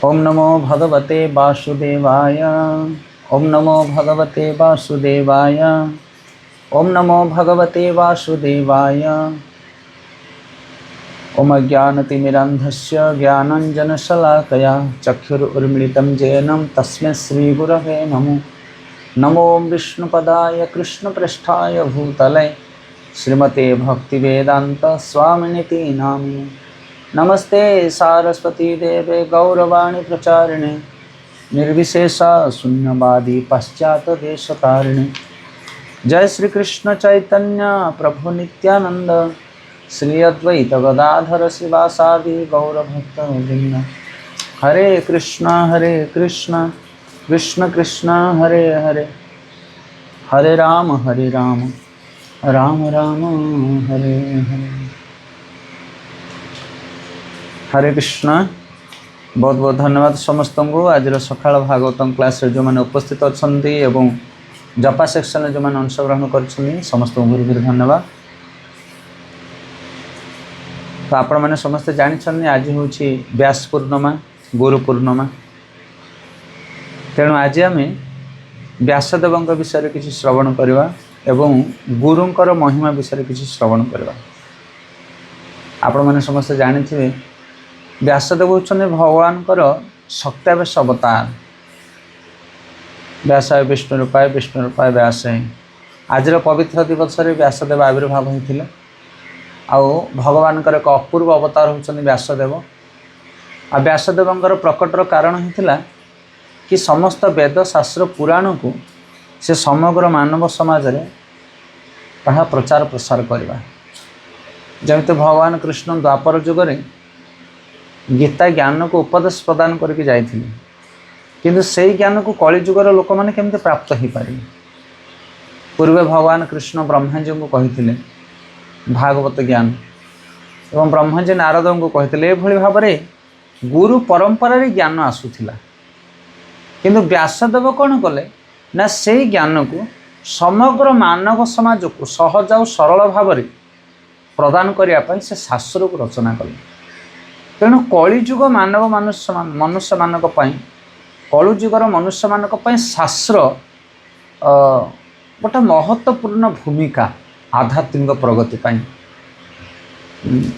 ओम नमो भगवते वासुदेवाय। ओम नमो भगवते वासुदेवाय। ओम नमो भगवते वासुदेवाय। ओम अज्ञानतिमिरान्धस्य ज्ञानाञ्जनशलाकया चक्षुरुन्मिलितं येन तस्मै श्रीगुरवे नमो। नमो विष्णुपदाय कृष्णप्रेष्ठाय भूतले श्रीमते भक्तिवेदान्त स्वामिनिति नामिने। नमस्ते सारस्वती देवे गौरवाणी प्रचारिणे निर्विशेषा शून्यवादी पाश्चात्य देशतारिणे। जय श्री कृष्ण चैतन्य प्रभु नित्यानंद श्री अद्वैत गदाधर शिवासादि गौरभक्तवृंद। हरे कृष्ण कृष्ण कृष्ण हरे हरे, हरे राम राम राम हरे हरे। हरे कृष्ण। बहुत बहुत धन्यवाद समस्त को आज सकाळ भागवतम क्लास जो मैंने उपस्थित अच्छा एवं जपा सेक्शन जो मैंने अंशग्रहण कर समस्त गुरु गुरु धन्यवाद। तो आपण मैंने समस्ते जानी आज हूँ व्यास पूर्णिमा गुरु पूर्णिमा। तेणु आज आम व्यासदेव विषय किसी श्रवण करवा एवं गुरुंकर महिमा विषय किसी श्रवण करवा। आपण मैंने समस्ते जानी व्यासदेव होउछन्ने भगवान शक्त्यावेश अवतार। व्यासाय विष्णु रूपाय व्यास। आज पवित्र दिवस रे व्यासदेव आविर्भाव होते आउ भगवान एक अपूर्व अवतार होउछन्ने व्यासदेव। आ व्यासदेवंकर प्रकटर कारण होता कि समस्त वेद शास्त्र पुराण को से समग्र मानव समाज रे ताहा प्रचार प्रसार करवा। जमिते भगवान कृष्ण द्वापर जुगरे गीता ज्ञान को उपदेश प्रदान करके जाइथिले, किंतु से ज्ञान को कली जुगर लोक मैंने केमते प्राप्त हो पारे। पूर्वे भगवान कृष्ण ब्रह्मा जी को कही भागवत ज्ञान एवं ब्रह्मा जी नारद को कही भाव में गुरु परंपरा ज्ञान आसूला, किंतु व्यासदेव कौन कले ना से ज्ञान को समग्र मानव समाज को सहज और सरल भाव में प्रदान करने से शास्त्र को रचना कले। तेणु कलिजुग मानव मनुष्य मानक कलिजुगर मनुष्य मानक शास्त्र गोटे महत्वपूर्ण भूमिका आध्यात्मिक प्रगति पाई।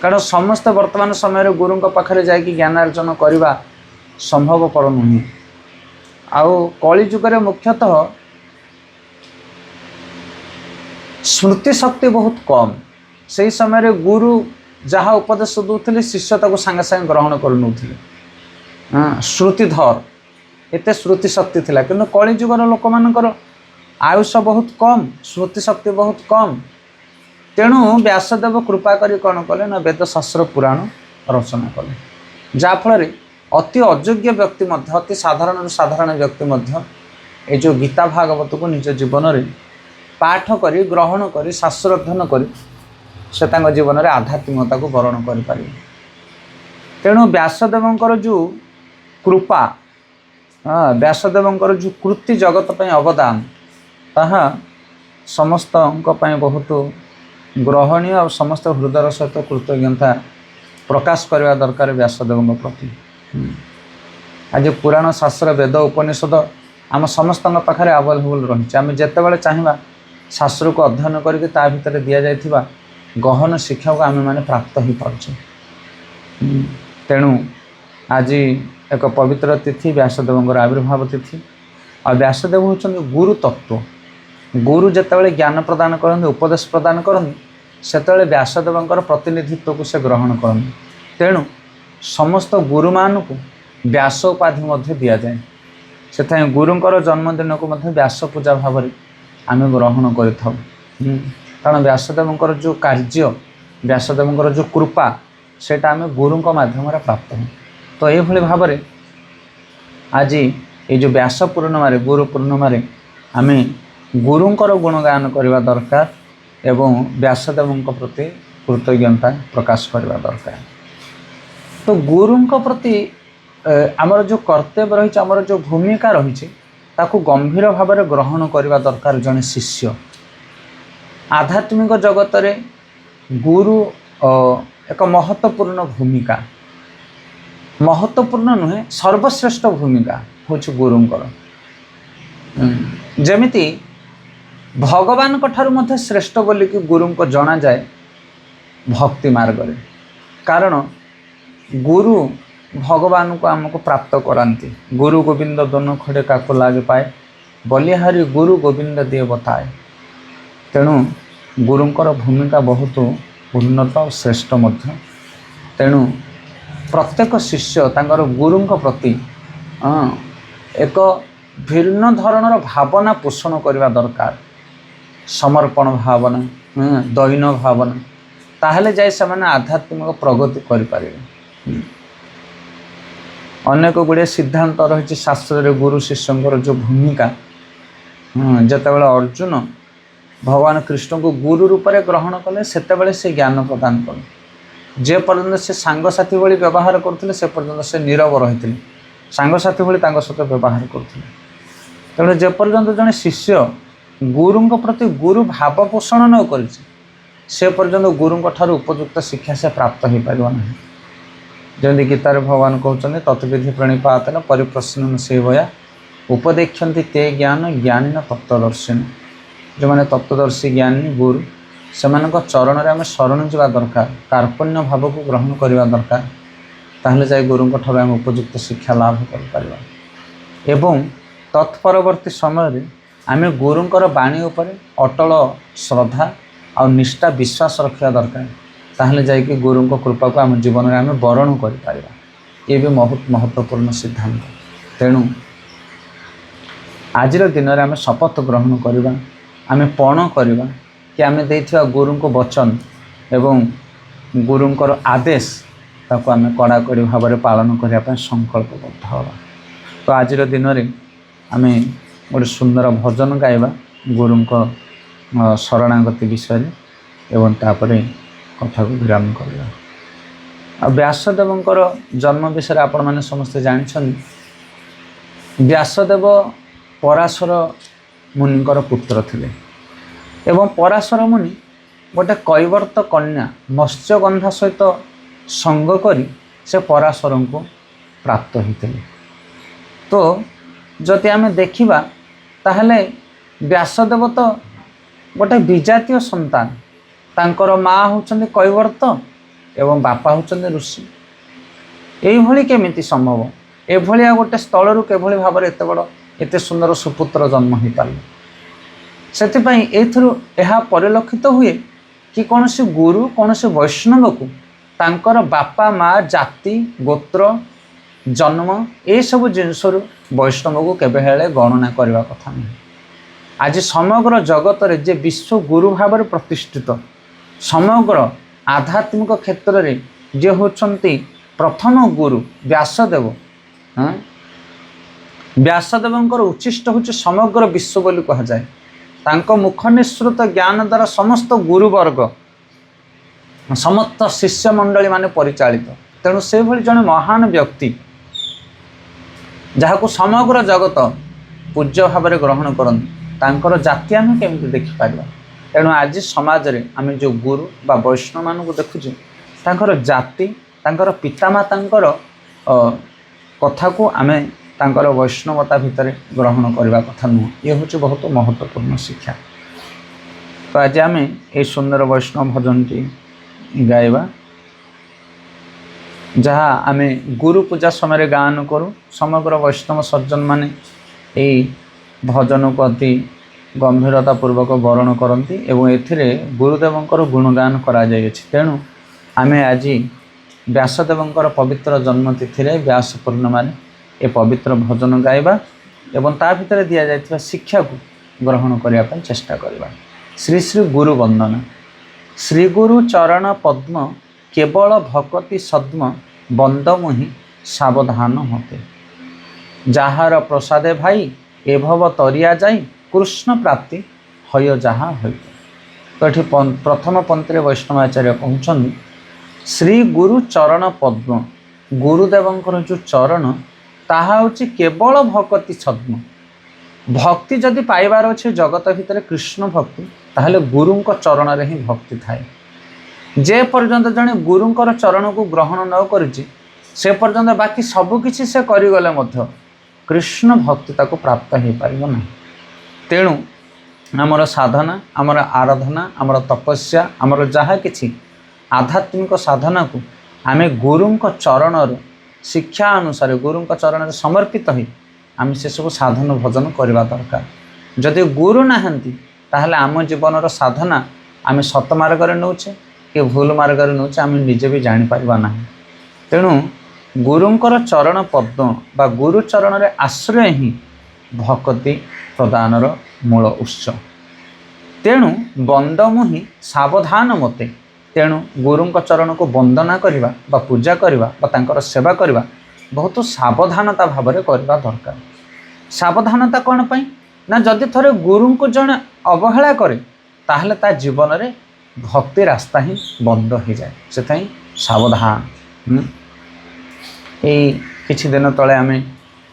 कारण समस्त वर्तमान समय गुरु पाखे जाकि ज्ञानार्जन करने संभवपर नुहे। आउ कलिजुगर मुख्यतः स्मृति शक्ति बहुत कम। से समय गुरु जहाँ उपदेश दूसरे शिष्य ताको सांगे सांगे ग्रहण करनौथिले। श्रुतिधर एते श्रुति शक्ति थिला, किंतु कली जुगर लोक मानकर आयुष बहुत कम, श्रुति शक्ति बहुत कम। तेणु व्यासदेव कृपा करी कौन कले ना वेद शास्त्र पुराण रचना कले, जाफल अति अयोग्य व्यक्ति मध्य अति साधारण व्यक्ति मध्य ए जो गीता भागवत को निज जीवन में पाठ करी ग्रहण करी शास्त्र अध्ययन करी से जीवन में आध्यात्मिकता को वर्ण करें। तेणु व्यासदेवंकर जो कृपा व्यासदेवंकर जो कृति जगत पर अवदान ताहा समस्त बहुत ग्रहणीय और समस्त हृदय सहित कृतज्ञता प्रकाश करने दरकार व्यासदेव प्रति। आज पुराण शास्त्र वेद उपनिषद आम समस्त पाखे अवेलेबल रही। आम जिते चाहिए शास्त्र को अध्ययन करके ता भीतर दि जाइथिबा गहन शिक्षा को आम मैंने प्राप्त हो पार्चे। तेणु आज एक पवित्र तिथि व्यासदेव आविर्भाव तिथि। और व्यासदेव होचंदी गुरु तत्व। गुरु जितेबाला ज्ञान प्रदान करते उपदेश प्रदान करते सेतेबाला व्यासदेवंकर प्रतिनिधित्व को से ग्रहण करते। तेणु समस्त गुरु मान को व्यास उपाधि मध्य दि जाए। से गुरुंकर जन्मदिन को मध्य व्यास पूजा भाव में आम ग्रहण करिथाउ। कारण व्यासदेवंकर जो कार्य व्यासदेवंकर जो कृपा सेटा आम गुरु माध्यम प्राप्त हो। तो ये भाव में आज ये जो व्यास पूर्णिमा गुरु पूर्णिमा आम गुरुंकर गुणगान करने दरकार एवं व्यासदेवों प्रति कृतज्ञता प्रकाश करने दरकार। तो गुरुंक प्रति आमर जो कर्तव्य रही आमर जो भूमिका रही ताकू गंभीर भाव में ग्रहण करने दरकार। जड़े शिष्य आध्यात्मिक जगत रे गुरु एक महत्वपूर्ण भूमिका महत्वपूर्ण नुहे सर्वश्रेष्ठ भूमिका हूँ गुरुंकर। जमिति भगवान ठारू मध्य श्रेष्ठ बोली कि गुरु को जना जाए भक्ति मार्ग रे। कारण गुरु भगवान को आमको प्राप्त कराती। गुरु गोविंद दोनों खड़े काको लागे पाए, बलिहारी गुरु गोविंद दिए बताए। तेणु गुरुंकर भूमिका बहुत उन्नत और श्रेष्ठ मध्य। तेणु प्रत्येक शिष्य तांकर गुरुंक प्रति एक भिन्न धरणर भावना पोषण करने दरकार। समर्पण भावना, दैन भावना, ताहले जाए से आध्यात्मिक प्रगति करें। अनेक गुड़े सिद्धांत रही शास्त्र गुरु शिष्य जो भूमिका। जितेबाला अर्जुन भगवान कृष्ण को गुरु रूप में ग्रहण कले सेतेबेले से ज्ञान प्रदान कले। जे पर्यंत से सांगसाथी भली व्यवहार करते से पर्यंत से नीरव रही सांगसाथी भली सहित व्यवहार करते। तेणु जे पर्यंत जड़े शिष्य गुरुंक प्रति गुरु भाव पोषण न कर से पर्यंत गुरुंक ठारू उपयुक्त शिक्षा से प्राप्त हो पार ना। जमी गीतार भगवान कहते तत्विधि प्रणिपातन परिप्रश्न से भया उपदेक्षन्ति ते ज्ञान ज्ञानी तत्वदर्शिन। जो मैंने तत्वदर्शी ज्ञानी गुरु से चरण में आम शरण जावा दरकार, कार्पण्य भाव को ग्रहण करवा दरकार। ताहले जाए गुरुंक ठारू आम उपयुक्त शिक्षा लाभ कर। एवं तत्परवर्ती समय आम गुरुंकर बाणी उपर अटल श्रद्धा और निष्ठा विश्वास रखा दरकार। ताहले जाइए गुरुंक कृपा को आम जीवन में आम वरण कर। ये भी बहुत महत्वपूर्ण सिद्धांत। तेणु आज दिन में आम शपथ ग्रहण करवा, आम पण करवा कि आम देथिबा गुरुंक वचन एवं गुरुंकर आदेश ताको आम कड़ाकड़ी भाव में पालन करने संकल्पबद्ध हवा। तो आज दिन में आम गोटे सुंदर भजन गाइबा गुरुंक शरणागति विषय एवं तापरे कथा को विराम करवा। व्यासदेवंकर जन्म विषय आपण मैंने समस्ते जानछन। व्यासदेव पराशर मुनिकर पुत्र थिले एवं पराशर मुनि गोटे कैवर्त कन्या मत्स्यगंधा सहित संग करी से पराशर को प्राप्त होते। तो जदि आम देखा ताहले व्यासदेव तो गोटे विजातीय संतान। तांकर माँ होचंदी कैवर्त एवं बापा होचंदी ऋषि। यही केमिति संभव? एभलिया गोटे स्थल केभली भाव में एत बड़ एत सुंदर सुपुत्र जन्म हो पारे। से यह परिलक्षित हुए कि कौन से गुरु कौन से वैष्णव को तांकर बापा माँ जाति गोत्र जन्म ये सब जिनस वैष्णव को केबे गणना करने कथा नहीं। आज समग्र जगत रे जे विश्व गुरु भाव में प्रतिष्ठित समग्र आध्यात्मिक क्षेत्र में जे होचंती प्रथम गुरु व्यासदेव। व्यासदेवंकर उच्चिष्ट होचे समग्र विश्व बोली कहा जाए। तांको मुख निःसृत ज्ञान द्वारा समस्त गुरुवर्ग समस्त शिष्य मंडली माने परिचालित। तेणु से भली जने महान व्यक्ति जहाँ को समग्र जगत पूज्य भाव में ग्रहण करते तांकर जाति आम केमिति देखिपार। तेणु आज समाज रे आम जो गुरु बा वैष्णव मान को देखुचे तांकर जाति तांकर पितामातांकर कथा को आम तांकर वैष्णवता भितर ग्रहण करने कथा नुह। ये हूँ बहुत महत्वपूर्ण शिक्षा। तो आज आम ये सुंदर वैष्णव भजन टी गाइबा जहाँ आम गुरु पूजा समय गान करूँ। समग्र वैष्णव सज्जन माने यही भजन को अति गंभीरता पूर्वक वर्ण करती एवं एथिरे गुरुदेवंकर गुणगान करा जायछि। तेणु आम आज व्यासदेवंकर पवित्र जन्मतिथि व्यास पूर्णिमा ए पवित्र भजन गाइबा एवं ता भितर दिया जायथिबा शिक्षा को ग्रहण करने चेष्टा करबा। श्री श्री गुरु वंदना। श्री गुरु चरण पद्म केवल भक्ति सद्म बंदमुहि सावधान होते। जाहार प्रसादे भाई एभव तरिया जाई कृष्ण प्राप्ति हय जहाँ होते। तो ये प्रथम पंक्ति वैष्णवाचार्य कहते श्री गुरु चरण पद्म गुरुदेवंकर जो चरण ताहा होची केवल भक्ति सद्म। भक्ति जदि पाइबार अच्छे जगत भितर कृष्ण भक्ति ताहले गुरुंक चरण रे ही भक्ति थाए। जे पर्यंत जने गुरुंकर चरण को ग्रहण न करिछि से पर्यंत बाकी सबकिछि से करिगले मध्य कृष्ण भक्ति ताको प्राप्त हो पारिब ना। तेणु आमर साधना, आमर आराधना, आमर तपस्या, आमर जहाँ किछि आध्यात्मिक साधना को आमे गुरुंक चरण शिक्षा अनुसार गुरुंक चरण समर्पित हो आम से सब साधन भजन करने दरकार। जदि गुरु नाहंती ताहले आम जीवन साधना आम सत मार्ग नौचे कि भूल मार्ग नौचे आम निजे भी जापर ना। तेणु गुरुंकर चरण पद्म बा गुरु चरण रे आश्रय ही भक्ति प्रदानर मूल उत्स। तेणु बंदमुहि सावधान मते। तेणु गुरुंक चरण को वंदना करवा बा पूजा करवा बा तांकर सेवा करवा बहुत सावधानता भाव करवा दरकार। सावधानता कौन पाई ना, जदि थोड़े गुरु को जड़े अवहेला करे ताहले ता जीवन रे भक्ति रास्ता ही बंद हो जाए। से सावधान। किछि दिन तले आम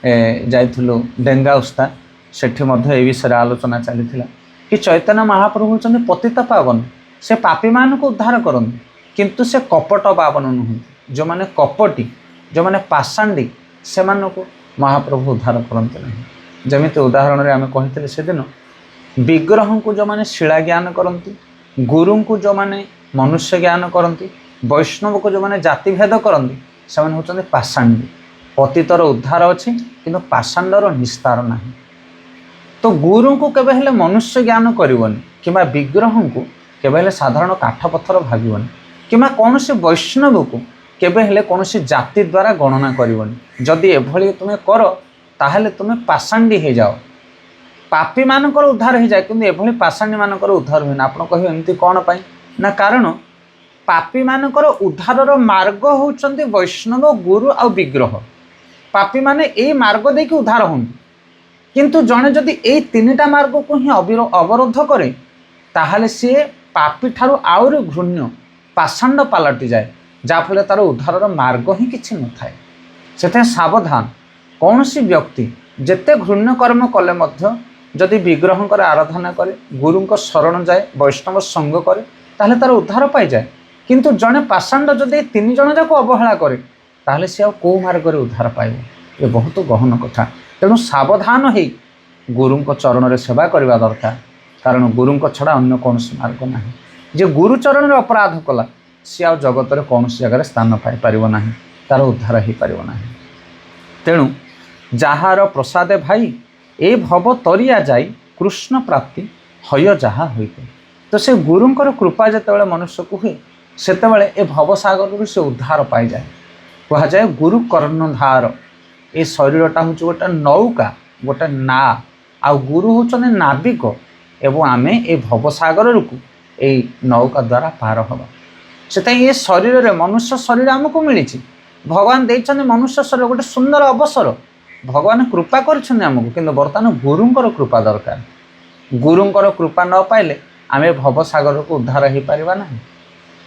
जाइथिलु डेंगा उस्ता, सेठी मध्य ए विषय आलोचना चली कि चैतन्य महाप्रभु होचंदी पतित पावन, से पापी मान को उद्धार करते किंतु से कपट पावन नुहंती। जो माने कपटी, जो माने पाषांडी, से को महाप्रभु उद्धार करते नहीं। जमिति उदाहरण रे आम कही से दिन विग्रह को जो माने शिला ज्ञान करती, गुरु को जो माने मनुष्य ज्ञान करती, वैष्णव को जो माने जाति भेद करती, से होचंदी पाषांडी। पतितर उद्धार अच्छी किंतु पाषांडर निस्तार नहीं। तो गुरु को केबे हेले मनुष्य ज्ञान करबनी किंबा विग्रह को केबे हेले साधारण काठ पत्थर भागबनी किंबा कौन से वैष्णव को केबे हेले कौन से जाति द्वारा गणना करबनी। जदि एभली तुमे कर ताहले तुमे पाषांडी हो जाओ, पापी मानकर उद्धार हो जाए किंतु एभली पाषांडी मानकर उद्धार हुए ना। आपण कहियो एमती कौन पाई ना, कारण पापी मानकर उद्धारर मार्ग होचंदी वैष्णव, गुरु आ विग्रह। पापी माने एई मार्ग देके उद्धार होंगे किंतु जड़े जदि ए तीनिटा मार्ग को ही अवरोध करे ताहले सी पापी ठारू आउरी घृण्य पाषांड पलटि जाए, जाफल तार उद्धारर मार्ग ही किछि न थाए। सेते सावधान। कौन सी व्यक्ति जेते घृण्य कर्म कले मध्य जदि विग्रहंकर आराधना करे, गुरुंक शरण जाए, वैष्णव संग करे ताहले तार उद्धार पाई जाए। किंतु जड़े पाषांड जदि तीन जन जाक अवहेला करे ताहले सी आ को मार्ग रे उद्धार पाइब। ये बहुत गहन कथा। तेणु सावधान हो गुरुंक चरण रे सेवा करवा दरकार, कारण गुरुंक छड़ा अन्य कौन मार्ग ना। जे गुरु चरण रे अपराध कला सी आ जगत रे कौन जगह स्थान पाई परिबो नाही, तार उद्धार हो पारिबो नाही। तेणु जहार प्रसादे भाई ए भव तरिया जाई कृष्ण प्राप्ति हय जहा होइते। तो से गुरुंकर कृपा जेतेबेले मनुष्य को हुए सेतेबेले ए भवसागर रु से उद्धार पाई जाए। कहा जाए गुरु कर्णधार। ए शरीरटा हूँ गोटे नौका, गोटे ना, आ गुरु होचने नाविक एवं आमे ए भवसागर को ए नौका द्वारा पार हवा। से ये शरीर रे मनुष्य शरीर आमको मिली, भगवान देइछने मनुष्य शरीर गोटे सुंदर अवसर, भगवान कृपा करछने आमको, किंतु बर्तमान गुरुंकर कृपा दरकार। गुरुंकर कृपा न पाइले आमे भवसागर को उद्धार हो पारिबा नाही।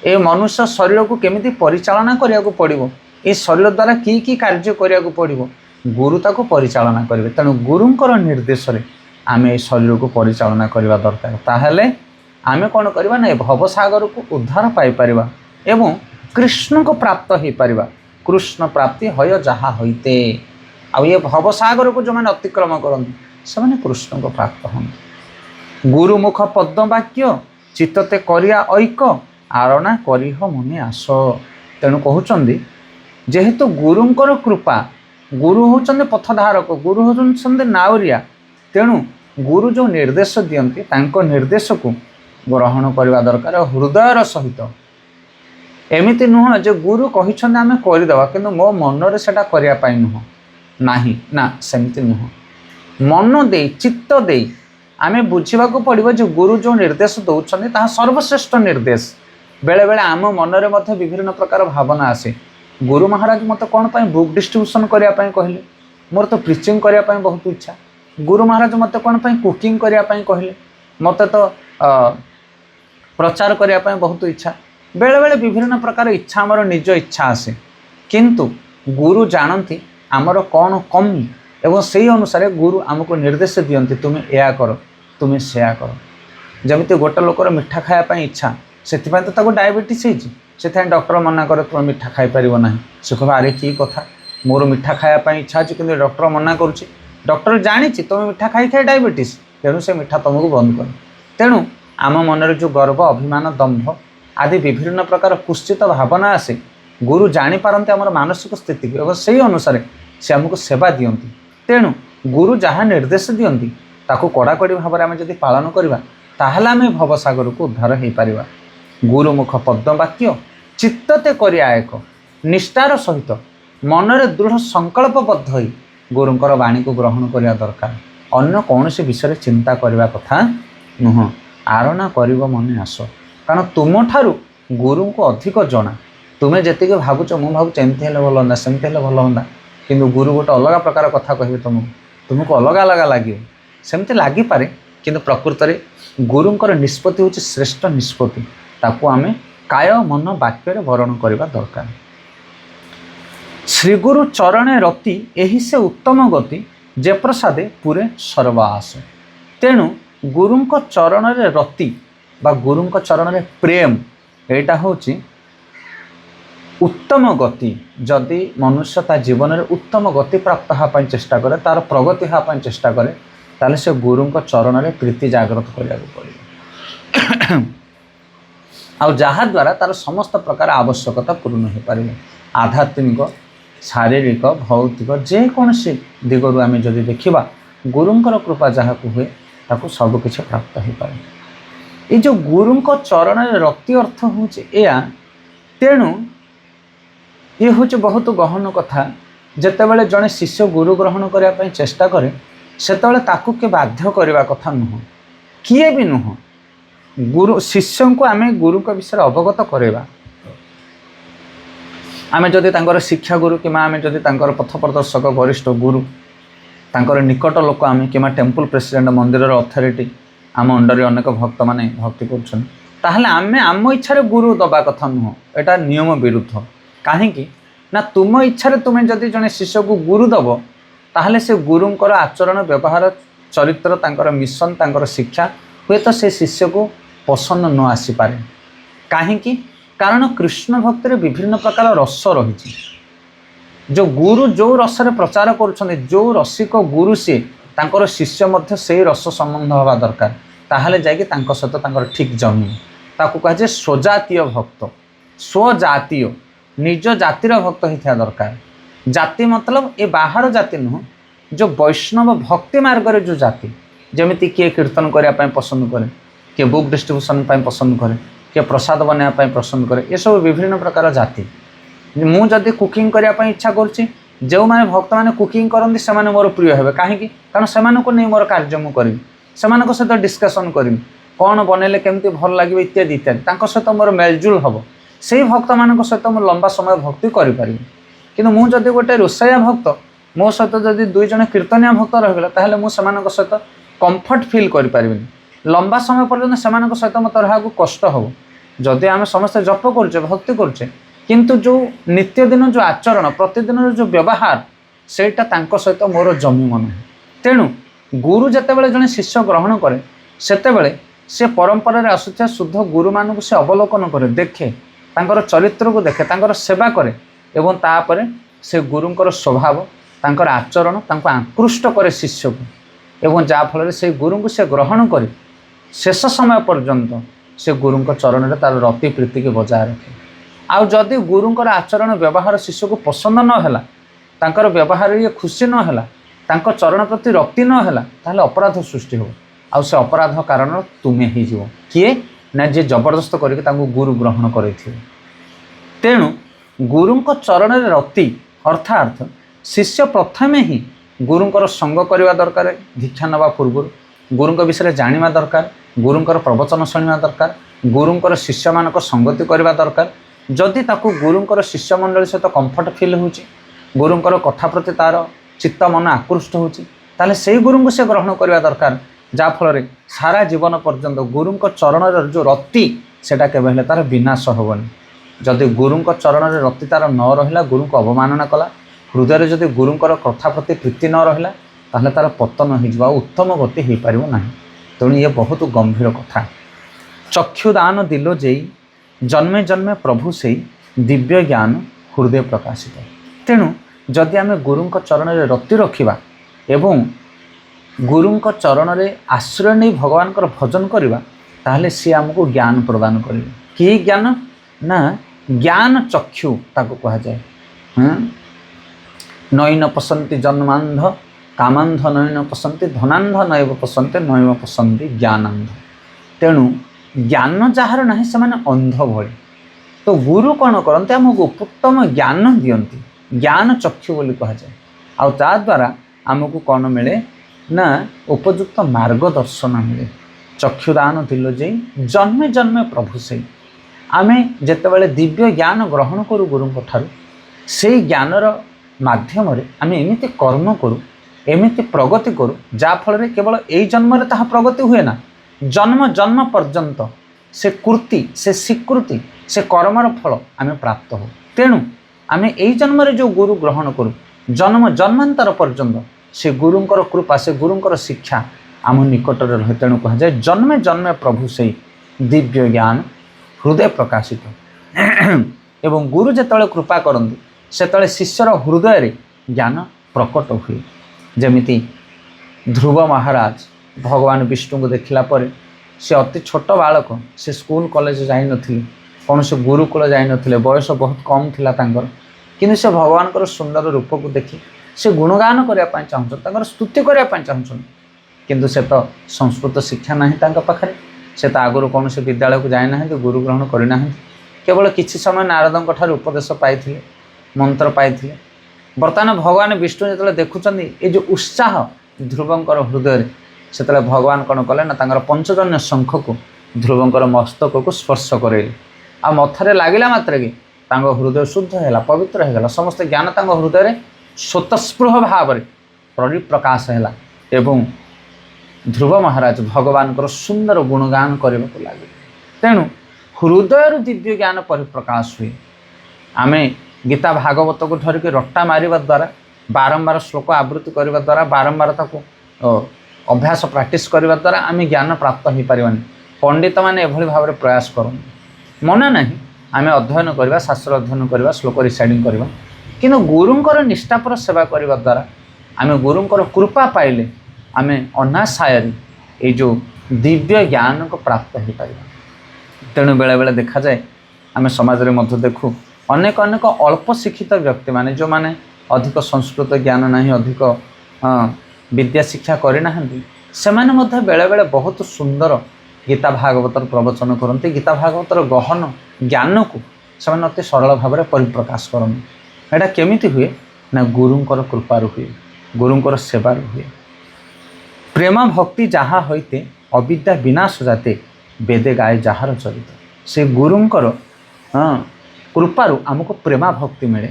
ए मनुष्य शरीर को केमिति परिचालना करिया को पड़िबो, ए शरीर द्वारा की कार्य करिया को पड़िबो, गुरु ताको परिचालना करिवे। तेणु गुरुंकर निर्देश रे आमे ए शरीर को परिचालना करिवा दरकार। ताहले आमे कोन करिवा ना, भवसागर को उद्धार पाई परिबा एवं कृष्ण को प्राप्त हो पारिबा। कृष्ण प्राप्ति हय जहा होइते। आ ये भवसागर को जो माने अतिक्रम करंती से माने कृष्ण को प्राप्त हन। गुरुमुख पद्म वाक्य चित्तते करिया ऐक आरणा करिह मुनि आस। तेणु कहउचंदी जेहेतु गुरुंकर कृपा, गुरु होचंदे पथधारक, गुरु होचंदे नावरिया। तेणु गुरु जो निर्देश दियंती तांको निर्देश को ग्रहण करवा दरकार हृदयर सहित। एमिति नुह जे गुरु कहिछन्ते आमे करिदवा किंतु मो मन रे सेटा करिया पाई नुह नाही ना, सेमिति नुह। मन दे चित्त दे आमे बुझिबा को पड़िबो जे गुरु जो निर्देश दउछन्ते ताहा सर्वश्रेष्ठ निर्देश। बेले बेले आम मन रे मध्य विभिन्न प्रकार भावना आसे। गुरु महाराज मत कौन पाई बुक डिस्ट्रीब्यूशन करने कहले, मोर तो प्रिचिंग करने बहुत इच्छा। गुरु महाराज मत कौन पाई कुकिंग करने कहले, मत तो प्रचार करने बहुत इच्छा। बेले बेले विभिन्न प्रकार इच्छा आमर निज इच्छा आसे, किंतु गुरु जानती आमर कौन कमी एवं से अनुसार गुरु आमको निर्देश दियंती तुम्हें या कर, तुम्हें सेया कर। जमिति गोटे लोकर मिठा खायापाई इच्छा, से तो डायबिटीज होती, से डॉक्टर मना करे तुम मिठा खाई पार ना से कह अरे कि कथा मोर मिठा खायापी इच्छा अच्छी कि डॉक्टर मना करुच्ची डॉक्टर जानी तुम मिठा खाई खाई डायबिटीज तेणु से मिठा तुमको बंद कर तेणु आम मनरे जो गर्व अभिमान दंभ आदि विभिन्न प्रकार कुत्सित भावना आसे गुरु जापारती आम मानसिक स्थिति को और से अनुसार से आमको सेवा दियंती तेणु गुरु जहाँ निर्देश दियंती ताकू कड़ाकड़ी भाव में आम जब पालन करवा ताहले आम भवसागर को उद्धार हो पार गुरुमुख पद्मवाक्य चित्तते करिया एक निष्ठार सहित मनरे दृढ़ संकल्पबद्ध हो गुरुंकर वाणी को ग्रहण करने दरकार अन्य कौन से विषय चिंता करने कथा नुह आरना कर मन आस कारण तुम ठारू गुरु को अधिक जना तुम्हें जी भावुच मुझे भावुच एमती भल हाँ सेमती भल हाँ कि गुरु गोटे अलग प्रकार कथा कहे तुमको अलग अलग लगे सेमती लगिपे कि प्रकृत में गुरुंकर निष्पत्ति हूँ श्रेष्ठ निष्पत्ति ताकू आम काय मन वाक्य वर्ण करने दरकार श्रीगुरु चरणे रति एही से उत्तम गति जे प्रसादे पूरे सर्वास तेणु गुरुंक चरण रे रति बा गुरुंक चरण रे प्रेम एटा होची उत्तम गति जदि मनुष्य ता जीवन में उत्तम गति प्राप्त होगापी चेष्टा करे तार प्रगति होगापी चेष्टा करे ताले से गुरुंक चरण रे प्रीति जागृत करिया पड़े आउ जहा द्वारा तार समस्त प्रकार आवश्यकता पूर्ण हो पार आध्यात्मिक शारीरिक भौतिक जेकोसी दिगरु आम जदि देखा गुरुंकर कृपा जहाँ को हुए ताकू सबकिछि प्राप्त हो पाए ये जो गुरुंक चरण रति अर्थ हूँ तेणु ये हूँ बहुत गहन कथा जितेबाला जड़े शिष्य गुरु ग्रहण करने चेष्टा करे सेतबेले ताकू के बाध्य करने कथा नुह किए भी नुह गुरु शिष्य को आम गुरु का विषय अवगत करवा आम जदि तांकर शिक्षा गुरु कि आम जदि तांकर पथ प्रदर्शक वरिष्ठ गुरु तांकर निकट लोक आम कि टेम्पल प्रेसिडेंट मंदिर अथॉरिटी आम अंडर अनेक भक्त माने भक्ति कर आम इच्छा गुरु दबा कथा नुह एटा नियम विरुद्ध कहीं ना तुम इच्छा तुम्हें जदि जड़े शिष्य को गुरु दब ताहले से गुरुंकर आचरण व्यवहार चरित्र तांकर मिशन तांकर शिक्षा हुए तो से शिष्य को पसंद न आसीपे कहीं कारण कृष्ण भक्त रे विभिन्न प्रकार रस रही जो गुरु जो रस प्रचार कर जो रसिक गुरु सी तांकर शिष्य मध्य से रस संबंध हवा दरकार ताहले जाकि तांको सहित तांकर ठीक जमी ताकू कहे स्वजातीय भक्त स्वजातीय निज जातिर भक्त होता दरकार जाति मतलब ये बाहर जाति नुह जो वैष्णव भक्ति मार्ग रे जो जाति जमीती किए कीर्तन करने पसंद करे किए बुक डिस्ट्रीब्यूशन पसंद करे किए प्रसाद बनवाई पसंद करे ये सब विभिन्न प्रकार जाति मु जदि कुकिंग करने इच्छा करुच्ची जो मैंने भक्त मैंने कुकिंग करती से मोर प्रिय हे कहीं कारण से नहीं मोर कार्य मुझे से सहित डिस्कसन करी कौन बनइले केमती भल लगे इत्यादि इत्यादि सहित मोर मेलजुल हम से भक्त मान सहित मुझे लंबा समय भक्ति करें कि मुझे गोटे रोषैया भक्त मो सहित जदि दुई जन कीर्तनिया भक्त रहीगला ताहले मु सेमानक सहित कंफर्ट फील करें लंबा समय पर्यटन सेमानक सहित मत रहा कष्ट हो जदि आम समस्ते जप करुचे भक्ति करुचे किंतु जो नित्य दिन जो आचरण प्रतिदिन जो व्यवहार सेटा तांको सहित मोर जमी मन तेणु गुरु जितेबाला जड़े शिष्य ग्रहण करे सेतेबेले से परंपरा आसुଥିବା शुद्ध गुरु मानक से अवलोकन करे देखे तांकर चरित्र को देखे तांकर सेवा करे एवं तापर से गुरुंकर स्वभाव तांकर आचरण तांको आकृष्ट करे शिष्य को एवं जाफल से गुरु को से ग्रहण करे शेष समय पर्यंत से गुरुंकर चरण में तार रति प्रीति के बजाय रखे आउ जदि गुरुंकर आचरण व्यवहार शिष्य को पसंद नहला तांकर व्यवहार ये खुशी नहला तांकर चरण प्रति रक्ति नहला ताहले अपराध सृष्टि हो आउ से अपराध कारण तुम्हें ही जीव किए ना जे जबरदस्त करके तांको गुरु ग्रहण करथिबे तेणु गुरुंक चरण रे रति अर्थात शिष्य प्रथमे ही गुरुंकर संग करवा दरकार दीक्षा नवा पूर्व गुरुंक विषय जानिबा दरकार गुरुंकर प्रवचन शुणा दरकार गुरुंकर शिष्य मानक संगति करवा दरकार जदि ताकू गुरुंकर शिष्य मंडली सहित कंफर्ट फील होची गुरुंकर कथा प्रति तार चित्त मन आकृष्ट होची ताले से गुरुंक से ग्रहण करवा दरकार जाफल सारा जीवन पर्यंत गुरुंक चरण जो रति सेटा केबे तार विनाश होबनी जदि गुरुंक चरण रे रति तार न रहिला गुरु को अवमानना कला हृदय जदि गुरुंकर कथा प्रति प्रीति न रहिला ताहले तार पतन हो उत्तम गति हो पार ना तेणु ये बहुत गंभीर कथा चक्षुदान दिल जेई जन्मे जन्मे प्रभु से दिव्य ज्ञान हृदय प्रकाशित। तेणु जदि आम गुरु चरण में रति रखा एवं गुरु चरण में आश्रय नहीं भगवान भजन करवा ताहले सी आमको ज्ञान प्रदान करेंगे। कि ज्ञान ना ज्ञान चक्षु ताको कहा जाए। नयन पसंती जन्मांध कामांध नयन पसंती धनांध नैव पसंते नैव पसंती ज्ञानांध। तेणु ज्ञान जार ना से अंध भली। तो गुरु कौन करते आमको उत्तम ज्ञान दियंती ज्ञान चक्षु बोली कहा जाए। आ द्वारा आमको कौन मिले ना उपयुक्त मार्गदर्शन मिले। चक्षुदान दिल जे जन्मे जन्मे प्रभु से आमे जेतेबेले दिव्य ज्ञान ग्रहण करू गुरु ठारू से ज्ञानर माध्यम आमे एमिति कर्म करू एमिति प्रगति करू जा फल केवल यही जन्म ताहा प्रगति हुए ना जन्म जन्म पर्यंत से कृति से स्वीकृति से कर्मर फल आमे प्राप्त हो। तेणु आमे यही जन्म जो गुरु ग्रहण करू जन्म जन्मांतर पर्यंत से गुरुंकर कृपा से गुरुंकर शिक्षा आम निकट रहे। तेणु कह जाए जन्मे जन्मे प्रभु से दिव्य ज्ञान हृदय प्रकाशित। एवं गुरु जिते कृपा करती से शिष्यर हृदय रे ज्ञान प्रकट हुए। जमिति ध्रुव महाराज भगवान विष्णु को देखला पर से अति छोट बालक से स्कूल कॉलेज जाई नथिले कौन से गुरुकुल जाई नथिले बयस बहुत कम थिला तांकर किंतु से भगवान को सुंदर रूप को देखि से गुणगान करने चाहूँ स्तुति करने चाहूँ किंतु से तो संस्कृत शिक्षा ना पाखे से तो आगुरी कौन से विद्यालय को जाए ना गुरु ग्रहण करना केवल किसी समय नारद उपदेश पाई मंत्र पाई। बर्तमान भगवान विष्णु जो देखुं ये जो उत्साह ध्रुवंकर हृदय से भगवान कौन कले ना पंचजन्य शंख को ध्रुवंकर मस्तक को स्पर्श करे आ मथारे लगिला मात्र कि हृदय शुद्ध है पवित्र है समस्त ज्ञान हृदय स्वतस्पृह भाव परिप्रकाश है एवं ध्रुव महाराज भगवान सुंदर गुणगान करने को लगे। तेणु हृदय दिव्य ज्ञान परिप्रकाश हुए। आम गीता भागवत को धरिक रट्टा मारिबा द्वारा बारंबार श्लोक आवृत्ति करने द्वारा बारंबार ताको अभ्यास प्रैक्टिस करने द्वारा आम ज्ञान प्राप्त हो पारानी। पंडित मैंने एभली भाव प्रयास करूँ मना नहीं आम अध्ययन करवा शास्त्र अध्ययन करवा श्लोक रिसाइडिंग करवा किंतु गुरुंकर निष्ठापर सेवा करने द्वारा आम गुरुंकर कृपा पाइले आम अनाशायरी ये जो दिव्य ज्ञान को प्राप्त हो पार। तेणु बेले बेले देखा जाए आम समाज में मध्य देखू अनेक अनेक अल्प शिक्षित व्यक्ति माने जो माने अधिक संस्कृत ज्ञान ना अधिक विद्या शिक्षा करना से बेले बेले बहुत सुंदर गीता भागवतर प्रवचन करते गीता भागवतर गहन ज्ञान को से अति सरल भाव में परिप्रकाश करते। एटा केमिति हुए ना गुरुंकर कृपार हुए गुरुंकर सेवार हुए। प्रेम भक्ति जहाँ होते अविद्या विनाश जाते वेदे गाए जार चरित से गुरुंकर कृपारू आमको प्रेमा भक्ति मिले।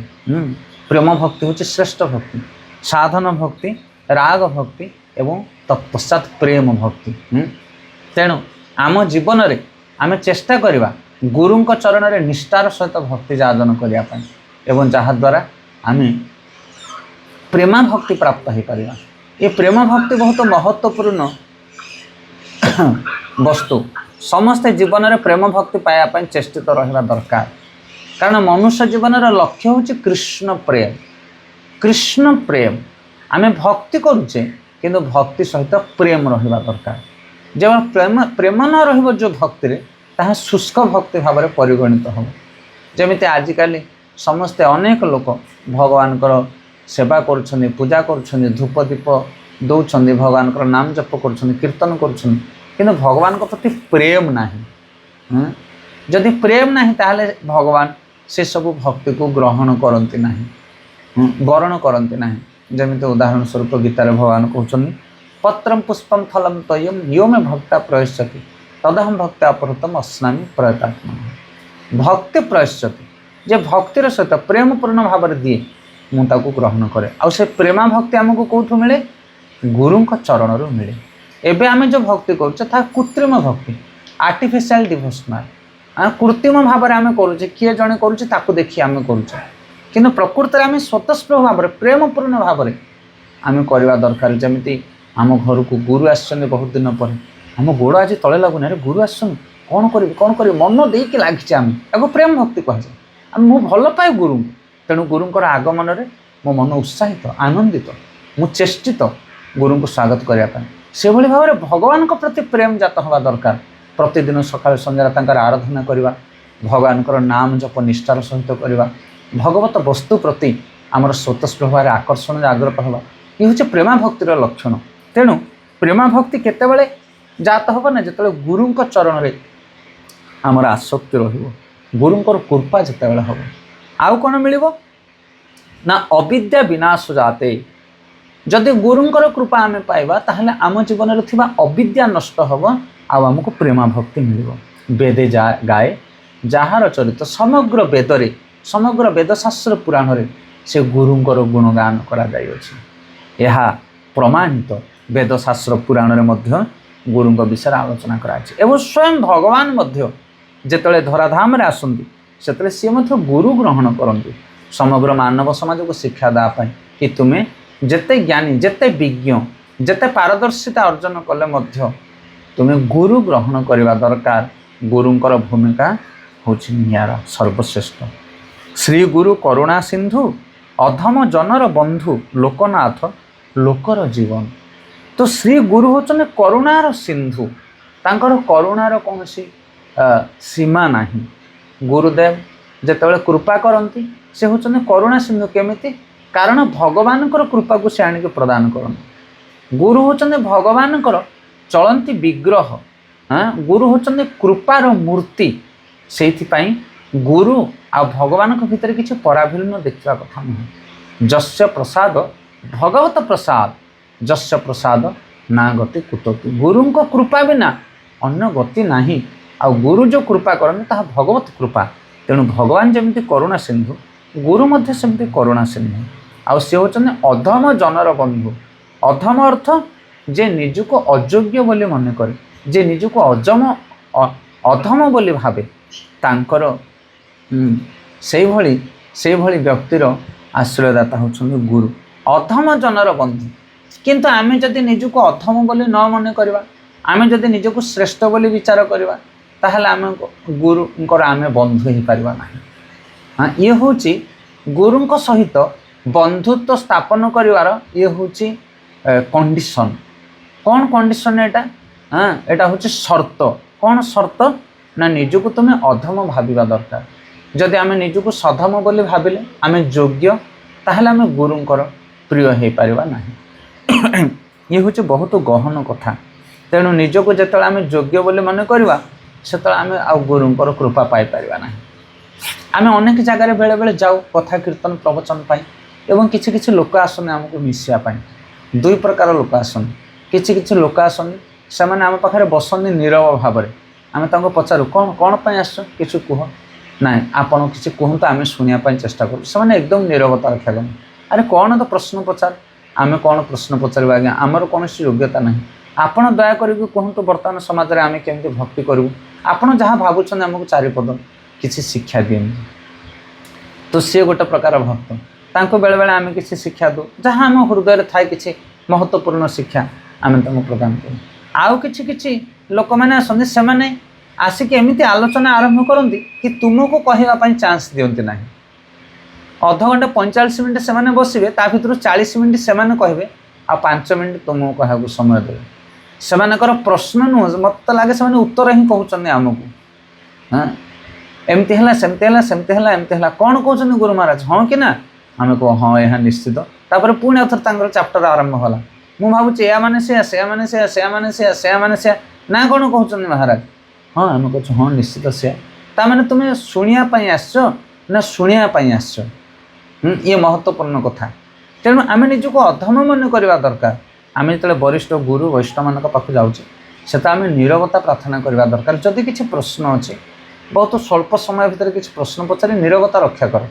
प्रेम भक्ति हूँ श्रेष्ठ भक्ति साधन भक्ति राग भक्ति एवं तत्पश्चात प्रेम भक्ति। तेणु आम जीवन में आम चेष्टा करवा गुरुंक चरण में निष्ठार सहित भक्ति जार्जन करने एवं जहाद्वारा आम प्रेमा भक्ति प्राप्त हो पार। ये प्रेम भक्ति बहुत महत्वपूर्ण वस्तु समस्ते जीवन में प्रेम भक्ति पाइबा चेष्टित रहा दरकार कारण मनुष्य जीवन लक्ष्य हूँ कृष्ण प्रेम। कृष्ण प्रेम आम भक्ति करुचे किंतु भक्ति सहित प्रेम रहा दरकार। जब प्रेम प्रेम न रही जो भक्ति ताहा शुष्क भक्ति भाव में परिगणित हो। जमीती आजिकल समस्ते अनेक लोक भगवान सेवा करुछन्ति पूजा करुछन्ति धूप दीप दौरान भगवान नाम जप करुछन्ति कीर्तन करुछन्ति किंतु भगवान प्रति प्रेम नाही। जदि प्रेम नाही ताहले भगवान से सब भक्ति को ग्रहण करती नाही वरण करती नाही। जमिति उदाहरण स्वरूप गीतार भगवान कहते पत्रम पुष्पम फलम तयम यो में भक्ता प्रयश्यति तदहम भक्ता अपहृतम अस्नामि प्रयतात्मा। भक्ति प्रयश्यति जे भक्तिर सहित प्रेमपूर्ण भाव में दिए मुझे ग्रहण करे आ से प्रेमा भक्ति आमको कौटू मिले गुरुंक चरण मिले। एबे आमे जो भक्ति करुचे ता कृत्रिम भक्ति आर्टिफिशियल डिवोशनल कृत्रिम भाव में आम करुचे किए जड़े करुचे ताकू देखी आम करुचे किंतु प्रकृत में आम स्वतस्पृह भाव में प्रेमपूर्ण भाव में आम करवा दरकार। जमीती आम घर को गुरु आसछन्ति बहुत दिन पर आम गोड़ आज तले लगुनि अरे गुरु आसछन्ति କ'ଣ କରିବି ମନ ଦେଇକି ଲାଗିଛି ଆମେ ତାକୁ ପ୍ରେମ ଭକ୍ତି କୁହାଯାଏ। ମୁଁ ଭଲ ପାଏ ଗୁରୁଙ୍କୁ, ତେଣୁ ଗୁରୁଙ୍କର ଆଗମନରେ ମୋ ମନ ଉତ୍ସାହିତ ଆନନ୍ଦିତ, ମୁଁ ଚେଷ୍ଟିତ ଗୁରୁଙ୍କୁ ସ୍ୱାଗତ କରିବା ପାଇଁ। ସେଭଳି ଭାବରେ ଭଗବାନଙ୍କ ପ୍ରତି ପ୍ରେମ ଜାତ ହେବା ଦରକାର। ପ୍ରତିଦିନ ସକାଳେ ସନ୍ଧ୍ୟାରେ ତାଙ୍କର ଆରାଧନା କରିବା, ଭଗବାନଙ୍କର ନାମ ଜପ ନିଷ୍ଠାର ସହିତ କରିବା, ଭଗବତ ବସ୍ତୁ ପ୍ରତି ଆମର ସ୍ୱତଃସ୍ପୃହରେ ଆକର୍ଷଣ ଜାଗ୍ରତ ହେବା, ଇଏ ହେଉଛି ପ୍ରେମା ଭକ୍ତିର ଲକ୍ଷଣ। ତେଣୁ ପ୍ରେମା ଭକ୍ତି କେତେବେଳେ ଜାତ ହେବ ନା, ଯେତେବେଳେ ଗୁରୁଙ୍କ ଚରଣରେ ଆମର ଆସକ୍ତି ରହିବ, ଗୁରୁଙ୍କର କୃପା ଯେତେବେଳେ ହେବ। ଆଉ କ'ଣ ମିଳିବ ନା ଅବିଦ୍ୟା ବିନାଶ ଜାତେ। ଯଦି ଗୁରୁଙ୍କର କୃପା ଆମେ ପାଇବା ତାହେଲେ ଆମ ଜୀବନରେ ଥିବା ଅବିଦ୍ୟା ନଷ୍ଟ ହେବ, ଆଉ ଆମକୁ ପ୍ରେମା ଭକ୍ତି ମିଳିବ। ବେଦେ ଗାଏ ଯାହାର ଚରିତ, ସମଗ୍ର ବେଦରେ ସମଗ୍ର ବେଦଶାସ୍ତ୍ର ପୁରାଣରେ ସେ ଗୁରୁଙ୍କର ଗୁଣଗାନ କରାଯାଇଅଛି। ଏହା ପ୍ରମାଣିତ ବେଦଶାସ୍ତ୍ର ପୁରାଣରେ ମଧ୍ୟ ଗୁରୁଙ୍କ ବିଷୟରେ ଆଲୋଚନା କରାଯାଇଛି। ଏବଂ ସ୍ୱୟଂ ଭଗବାନ ମଧ୍ୟ ଯେତେବେଳେ ଧରାଧାମରେ ଆସନ୍ତି ସେତେବେଳେ ସିଏ ମଧ୍ୟ ଗୁରୁ ଗ୍ରହଣ କରନ୍ତି ସମଗ୍ର ମାନବ ସମାଜକୁ ଶିକ୍ଷା ଦେବା ପାଇଁ କି ତୁମେ ଯେତେ ଜ୍ଞାନୀ, ଯେତେ ବିଜ୍ଞ, ଯେତେ ପାରଦର୍ଶିତା ଅର୍ଜନ କଲେ ମଧ୍ୟ ତୁମେ ଗୁରୁ ଗ୍ରହଣ କରିବା ଦରକାର। ଗୁରୁଙ୍କର ଭୂମିକା ହେଉଛି ନିଆରା, ସର୍ବଶ୍ରେଷ୍ଠ। ଶ୍ରୀ ଗୁରୁ କରୁଣା ସିନ୍ଧୁ, ଅଧମ ଜନର ବନ୍ଧୁ, ଲୋକନାଥ ଲୋକର ଜୀବନ। ତ ଶ୍ରୀ ଗୁରୁ ହେଉଛନ୍ତି କରୁଣାର ସିନ୍ଧୁ, ତାଙ୍କର କରୁଣାର କୌଣସି ସୀମା ନାହିଁ। ଗୁରୁଦେବ ଯେତେବେଳେ କୃପା କରନ୍ତି ସେ ହେଉଛନ୍ତି କରୁଣା ସିନ୍ଧୁ। କେମିତି? କାରଣ ଭଗବାନଙ୍କର କୃପାକୁ ସେ ଆଣିକି ପ୍ରଦାନ କରନ୍ତି। ଗୁରୁ ହେଉଛନ୍ତି ଭଗବାନଙ୍କର ଚଳନ୍ତି ବିଗ୍ରହ, ଗୁରୁ ହେଉଛନ୍ତି କୃପାର ମୂର୍ତ୍ତି। ସେଇଥିପାଇଁ ଗୁରୁ ଆଉ ଭଗବାନଙ୍କ ଭିତରେ କିଛି ପରାଭିନ୍ନ ଦେଖିବା କଥା ନୁହେଁ। ଯସ୍ୟ ପ୍ରସାଦ ଭଗବତ ପ୍ରସାଦ, ଯସ୍ୟ ପ୍ରସାଦ ନା ଗତି କୁଟତି। ଗୁରୁଙ୍କ କୃପା ବିନା ଅନ୍ୟ ଗତି ନାହିଁ। ଆଉ ଗୁରୁ ଯେଉଁ କୃପା କରନ୍ତି ତାହା ଭଗବତ କୃପା। ତେଣୁ ଭଗବାନ ଯେମିତି କରୁଣା ସିନ୍ଧୁ, ଗୁରୁ ମଧ୍ୟ ସେମିତି କରୁଣା ସିନ୍ଧୁ। ଆଉ ସେ ହେଉଛନ୍ତି ଅଧମ ଜନର ବନ୍ଧୁ। ଅଧମ ଅର୍ଥ ଯେ ନିଜକୁ ଅଯୋଗ୍ୟ ବୋଲି ମନେ କରେ, ଯେ ନିଜକୁ ଅଧମ ବୋଲି ଭାବେ, ତାଙ୍କର ସେଇଭଳି ବ୍ୟକ୍ତିର ଆଶ୍ରୟଦାତା ହେଉଛନ୍ତି ଗୁରୁ, ଅଧମ ଜନର ବନ୍ଧୁ। କିନ୍ତୁ ଆମେ ଯଦି ନିଜକୁ ଅଧମ ବୋଲି ନ ମନେ କରିବା, ଆମେ ଯଦି ନିଜକୁ ଶ୍ରେଷ୍ଠ ବୋଲି ବିଚାର କରିବା, ତାହେଲେ ଆମେ ଗୁରୁଙ୍କର ଆମେ ବନ୍ଧୁ ହେଇପାରିବା ନାହିଁ। ଇଏ ହେଉଛି ଗୁରୁଙ୍କ ସହିତ ବନ୍ଧୁତ୍ୱ ସ୍ଥାପନ କରିବାର ଇଏ ହେଉଛି କଣ୍ଡିସନ୍। କ'ଣ କଣ୍ଡିସନ୍ ଏଇଟା? ଏଇଟା ହେଉଛି ସର୍ତ୍ତ। କ'ଣ ସର୍ତ୍ତ? ନା ନିଜକୁ ତୁମେ ଅଧମ ଭାବିବା ଦରକାର। ଯଦି ଆମେ ନିଜକୁ ସଧମ ବୋଲି ଭାବିଲେ ଆମେ ଯୋଗ୍ୟ, ତାହେଲେ ଆମେ ଗୁରୁଙ୍କର ପ୍ରିୟ ହେଇପାରିବା ନାହିଁ। ଇଏ ହେଉଛି ବହୁତ ଗହନ କଥା। ତେଣୁ ନିଜକୁ ଯେତେବେଳେ ଆମେ ଯୋଗ୍ୟ ବୋଲି ମନେ କରିବା ସେତେବେଳେ ଆମେ ଆଉ ଗୁରୁଙ୍କର କୃପା ପାଇପାରିବା ନାହିଁ। ଆମେ ଅନେକ ଜାଗାରେ ବେଳେବେଳେ ଯାଉ କଥା କୀର୍ତ୍ତନ ପ୍ରବଚନ ପାଇଁ, ଏବଂ କିଛି କିଛି ଲୋକ ଆସନ୍ତି ଆମକୁ ମିଶିବା ପାଇଁ। ଦୁଇ ପ୍ରକାର ଲୋକ ଆସନ୍ତି। କିଛି ଲୋକ ଆସନ୍ତି, ସେମାନେ ଆମ ପାଖରେ ବସନ୍ତି ନୀରବ ଭାବରେ। ଆମେ ତାଙ୍କୁ ପଚାରୁ କ'ଣ ପାଇଁ ଆସିଛ, କିଛି କୁହ। ନାଇଁ ଆପଣ କିଛି କୁହନ୍ତୁ, ଆମେ ଶୁଣିବା ପାଇଁ ଚେଷ୍ଟା କରୁ। ସେମାନେ ଏକଦମ ନୀରବତା ରକ୍ଷା କରନ୍ତି। ଆରେ କ'ଣ ତ ପ୍ରଶ୍ନ ପଚାର। ଆମେ କ'ଣ ପ୍ରଶ୍ନ ପଚାରିବା ଆଜ୍ଞା, ଆମର କୌଣସି ଯୋଗ୍ୟତା ନାହିଁ। ଆପଣ ଦୟା କରିକି କୁହନ୍ତୁ ବର୍ତ୍ତମାନ ସମାଜରେ ଆମେ କେମିତି ଭକ୍ତି କରିବୁ। ଆପଣ ଯାହା ଭାବୁଛନ୍ତି ଆମକୁ ଚାରିପଦ କିଛି ଶିକ୍ଷା ଦିଅନ୍ତୁ। ତ ସିଏ ଗୋଟେ ପ୍ରକାର ଭକ୍ତ। ତାଙ୍କୁ ବେଳେବେଳେ ଆମେ କିଛି ଶିକ୍ଷା ଦେଉ, ଯାହା ଆମ ହୃଦୟରେ ଥାଏ କିଛି ମହତ୍ତ୍ୱପୂର୍ଣ୍ଣ ଶିକ୍ଷା ଆମେ ତାଙ୍କୁ ପ୍ରଦାନ କରୁ। ଆଉ କିଛି ଲୋକମାନେ ଆସନ୍ତି, ସେମାନେ ଆସିକି ଏମିତି ଆଲୋଚନା ଆରମ୍ଭ କରନ୍ତି କି ତୁମକୁ କହିବା ପାଇଁ ଚାନ୍ସ ଦିଅନ୍ତି ନାହିଁ। ଅଧଘଣ୍ଟେ 45 ମିନିଟ୍ ସେମାନେ ବସିବେ, ତା ଭିତରୁ 40 ମିନିଟ୍ ସେମାନେ କହିବେ, ଆଉ 5 ମିନିଟ୍ ତୁମକୁ କହିବାକୁ ସମୟ ଦେବେ। ସେମାନଙ୍କର ପ୍ରଶ୍ନ ନୁହଁ, ମୋତେ ଲାଗେ ସେମାନେ ଉତ୍ତର ହିଁ କହୁଛନ୍ତି ଆମକୁ। ଏମିତି ହେଲା, ସେମିତି ହେଲା, ସେମିତି ହେଲା, ଏମିତି ହେଲା, କ'ଣ କହୁଛନ୍ତି ଗୁରୁ ମହାରାଜ? ହଁ କି ନା? ଆମେ କହୁ ହଁ ଏହା ନିଶ୍ଚିତ। ତାପରେ ପୁଣି ଆଉଥରେ ତାଙ୍କର ଚାପ୍ଟର ଆରମ୍ଭ ହେଲା। ମୁଁ ଭାବୁଛି ଏୟା ମାନେ ସେୟା, ସେୟା ମାନେ ସେୟା, ସେୟା ମାନେ ସେୟା, ସେୟା ମାନେ ସେୟା, ନା କ'ଣ କହୁଛନ୍ତି ମହାରାଜ? ହଁ ଆମେ କହୁଛୁ ହଁ ନିଶ୍ଚିତ ସେୟା। ତାମାନେ ତୁମେ ଶୁଣିବା ପାଇଁ ଆସିଛ ନା ଶୁଣିବା ପାଇଁ ଆସିଛ? ଇଏ ମହତ୍ତ୍ୱପୂର୍ଣ୍ଣ କଥା। ତେଣୁ ଆମେ ନିଜକୁ ଅଧମ ମନେ କରିବା ଦରକାର। ଆମେ ଯେତେବେଳେ ବରିଷ୍ଠ ଗୁରୁ ବୈଷ୍ଣବମାନଙ୍କ ପାଖକୁ ଯାଉଛେ ସେତେବେଳେ ଆମେ ନୀରବତା ପ୍ରାର୍ଥନା କରିବା ଦରକାର। ଯଦି କିଛି ପ୍ରଶ୍ନ ଅଛି, ବହୁତ ସ୍ୱଳ୍ପ ସମୟ ଭିତରେ କିଛି ପ୍ରଶ୍ନ ପଚାରି ନୀରବତା ରକ୍ଷା କର।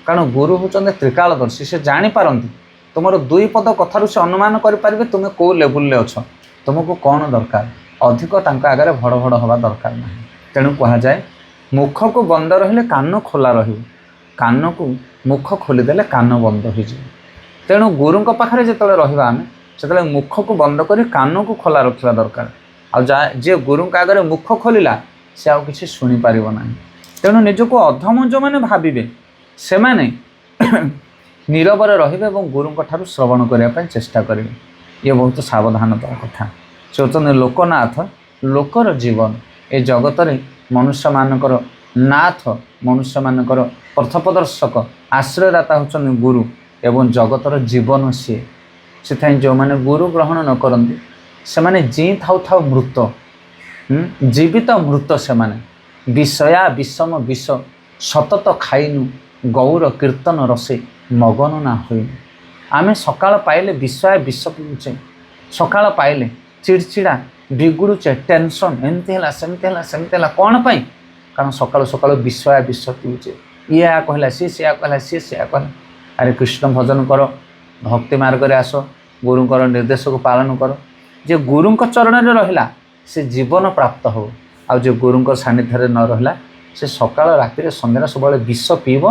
କାରଣ ଗୁରୁ ହେଉଛନ୍ତି ତ୍ରିକାଳଦର୍ଶୀ। ସେ ଜାଣିପାରନ୍ତି ତୁମର 2 ପଦ କଥାରୁ ସେ ଅନୁମାନ କରିପାରିବେ ତୁମେ କେଉଁ ଲେବୁଲରେ ଅଛ, ତୁମକୁ କ'ଣ ଦରକାର। ଅଧିକ ତାଙ୍କ ଆଗରେ ଭଡ଼ ଭଡ଼ ହେବା ଦରକାର ନାହିଁ। ତେଣୁ କୁହାଯାଏ ମୁଖକୁ ବନ୍ଦ ରହିଲେ କାନ ଖୋଲା ରହିବ, କାନକୁ ମୁଖ ଖୋଲିଦେଲେ କାନ ବନ୍ଦ ହୋଇଯିବ। ତେଣୁ ଗୁରୁଙ୍କ ପାଖରେ ଯେତେବେଳେ ରହିବା ଆମେ ସେତେବେଳେ ମୁଖକୁ ବନ୍ଦ କରି କାନକୁ ଖୋଲା ରଖିବା ଦରକାର। ଆଉ ଯିଏ ଗୁରୁଙ୍କ ଆଗରେ ମୁଖ ଖୋଲିଲା से आउ किछि शुणी पारिब नाही। तेणु निजको अधम जो माने भाबिबे से माने नीरवरे रहिबे एवं गुरुଙ୍କ ठाରୁ श्रवण करिया ପାଇଁ चेष्टा करिबे। ये बहुत सावधानतार कथा। चौतन्य लोकनाथ लोकर जीवन ए जगत रे मनुष्य मानकर नाथ मनुष्य मानकर पथप्रदर्शक आश्रयदाता होचन गुरु एवं जगतर जीवन सी से जो माने गुरु ग्रहण न करती से माने जी थाउ थाउ मृत जीवित मृत से माने विषया विषम विष सतत खाइनु गौर कीर्तन रसे मगन ना होइनु। आमे सकाळ पाइले विषया विष पीउचे सकाळ पाइले चिड़चिड़ा बिगुड़ुचे टेंशन एमती है सेमती है कौन पाई कारण सकाळु सकाळु विषया विष पीउचे ये या कहला सी या कहला सी या कहला। अरे कृष्ण भजन कर भक्ति मार्ग रे आस गुरुंकर निर्देश को पालन कर जे गुरुंक चरण रे रहिला से जीवन प्राप्त हो आ जे गुरुंक सानिध्य न रहिला से सकाळ राति संध्या सब विष पीब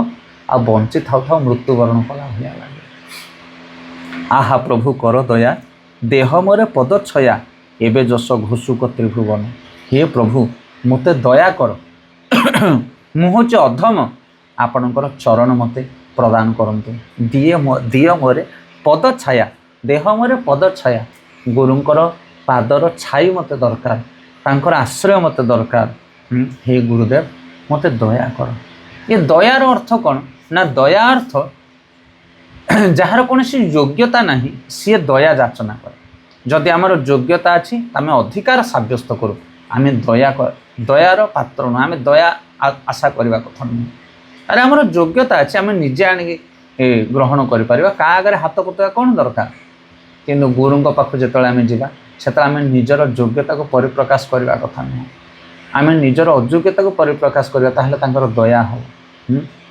आ बंची थाउ थाउ मृत्युवरण कला भलिया लागे। आहा प्रभु कर दया देह मोरे पद छया एबे जस घोषुक त्रिभुवन। हे प्रभु मते दया कर मुझे अधम आपणकर चरण मते प्रदान करंतु दिय मोरे पद छाया देह मोरे पद छाया गुरुंकर पादर छाई मते दरकार तांकर आश्रय मते दरकार। हे गुरुदेव मते दया कर। ये दयार अर्थ कौन ना दया अर्थ जार कौन योग्यता नहीं सी दया जाचना कर। जदि आमर योग्यता अच्छी आम अधिकार सब्यस्त करूँ आम दयार पात्र नुह आम दया आशा करने कथा नुह। अरे आमर योग्यता अच्छी आम निजे आनिक ग्रहण कर आगे हाथ पता कौन दरकार कि गुरुंक पाख जो आम जा से आम निजर योग्यता को परिप्रकाश करने कथा नुह आम निजर अयोग्यता को परिप्रकाश करवा दया हो।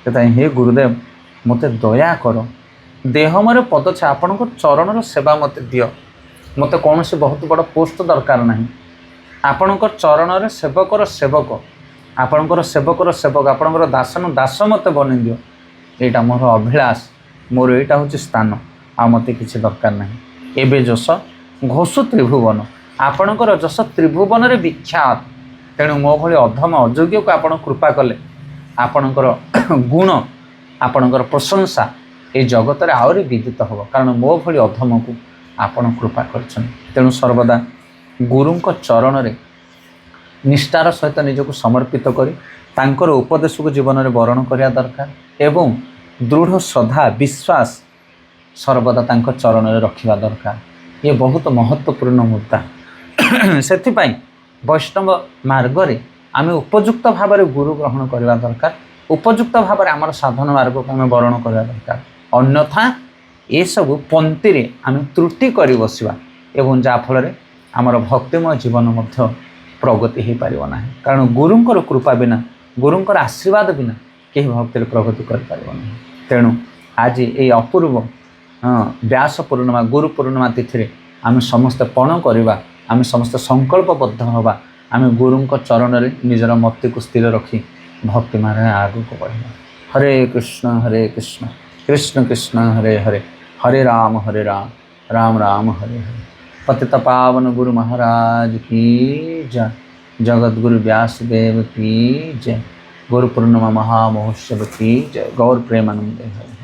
हे गुरुदेव मते दया कर देह मोर पद छा आपण चरण सेवा मत दियो मत कौन से बहुत बड़ पोस्ट दरकार ना आपणकर चरण सेवकर सेवक आपणकर सेवकर सेवक आपणकर दासन दास मत बन दियो यहाँ मोर अभिलाष मोर यहाँ हूँ स्थान आ मत किसी दरकार ना। एबे जस घोषु त्रिभुवन आपणकर जस त्रिभुवन रे विख्यात तेणु मो भली अधम अयोग्य को आपण कृपा कले आपणकर गुण आपणकर प्रशंसा ये जगत रे आहरी विदित हो कारण मो भली अधम को आपण कृपा कर। तेणु सर्वदा गुरुंक चरण रे निष्ठार सहित निजक समर्पित करी तांकर उपदेश को जीवन में वरण करिया दरकार एवं दृढ़ श्रद्धा विश्वास सर्वदा तांकर चरण रे रखिबा दरकार। ये बहुत महत्वपूर्ण मुद्दा से वैष्णव मार्ग रे आमे उपयुक्त भाव में गुरु ग्रहण करवा दरकार उपयुक्त भाव में आमर साधन मार्ग को आम वरण करवा दरकार अन्यथा ये सब पंक्ति रे आम त्रुटि कर बसवा एवं जाफल आमर भक्तिमय जीवन मध्य प्रगति हो पार ना कारण गुरुंकर कृपा बिना गुरुंकर आशीर्वाद बिना कहीं भक्ति प्रगति कर पार ना। तेणु आज ये अपूर्व व्यास पूर्णिमा गुरु पूर्णिमा तिथि आम समस्ते पण करवा आम समस्त संकल्पबद्ध हवा आम गुरुंक चरण रे निजर मति को स्थिर रखी भक्ति मार्ग आगू को बढ़ा। हरे कृष्ण कृष्ण कृष्ण हरे हरे हरे राम राम राम हरे हरे। पतित पावन गुरु महाराज की जय जगत गुरु व्यासदेव की जय गुरु पूर्णिमा महामहोत्सव की जय गौर प्रेमानंद हरे।